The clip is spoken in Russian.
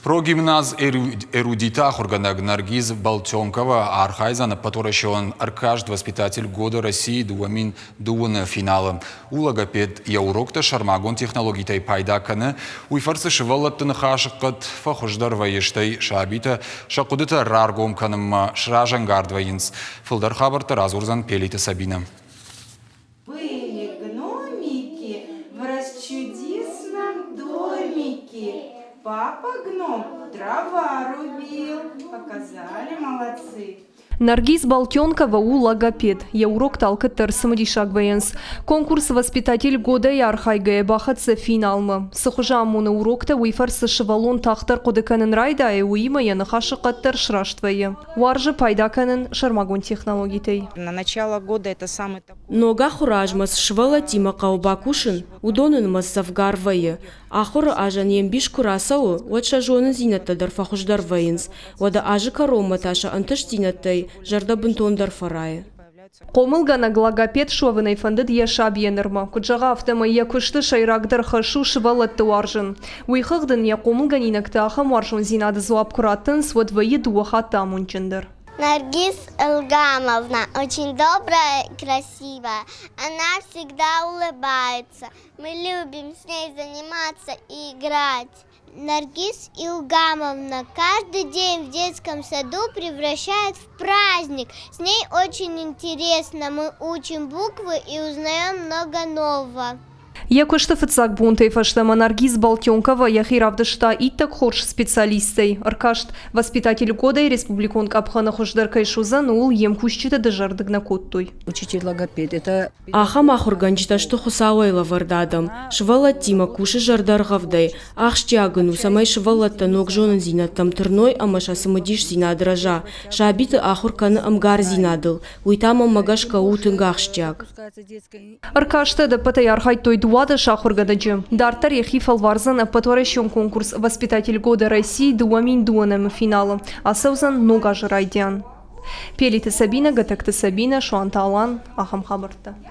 Прогимназ эрудита Хурганаг Наргиз Балтенкова Архайзана, Паторащон Аркаш, воспитатель года России, дуамин дуана финала. У логопед Яурокта Шармагон технологитай пайдаканы, уйфарсы шывалаттын хашыққыт фахуждар вайыштай шабита, шақудыта раргом канымма шражангардвайынс. Фылдар хабарта разурзан пелиты Сабина. Были гномики в расчудесном домике. Папа гном дрова рубил. Показали, молодцы. Наргиз Балтенкова у логопед. Яурок талкыттыр сымдишагваенс. Конкурс «Воспитатель года» и архайгая бахатсы финалмы. Сыхжамуны урокта уйфарсы шывалон тахтар кодыканын райда и уима янахашықаттар шраштвайы. Уаржы пайдаканын шармагон технологитай. На начало года это самый такой... Нога хуражмас швала тима каубакушин, удонынмас завгарвайы. Ахур ажан ембиш курасау, ватша жонын зинаттадар фахуждар вайынс. Вада ажы карома таша антыш зинаттай, жарда бунтондар фарайы. Комылгана логопед шуавынай фандыд яшабьенерма. Куджага автома якушты шайрагдар хашу шывалатты уаржын. Уйхыгдын я комылганинакта ахам уаржын зинады зуап кураттын свод вайы дуахата мунчындыр. Наргиз Элгамовна очень добрая и красивая. Она всегда улыбается. Мы любим с ней заниматься и играть. Наргиз Илгамовна каждый день в детском саду превращает в праздник. С ней очень интересно. Мы учим буквы и узнаем много нового. Якушты фыцак бунтай фаштама Наргиз Балтенкова яхиравдышта иттак хорш специалистой. Аркашт воспитатель года и республиконг Абхана хождаркай шузан ул ем кущита дежардык на коттой. Учитель логопед это... Ахам ахурганчита что хусауайла вардадам. Швала тима куши жардар гавдай. Ахштягыну самай швалатта ног жонын зинаттам тырной амаша самыдиш зина дрожа. Шабиты ахурканы амгар зинадыл. Уйтама магашка утынга ахштяг. Аркашты да патаярхай той дуада шахургададжи. Дартар яхифал варзан паторащен конкурс «Воспитатель года России» дуамин дуанам финала. А саузан нога жрайдян. Пелиты Сабина, гатакты Сабина, Шуанталан, Ахам Хабарта.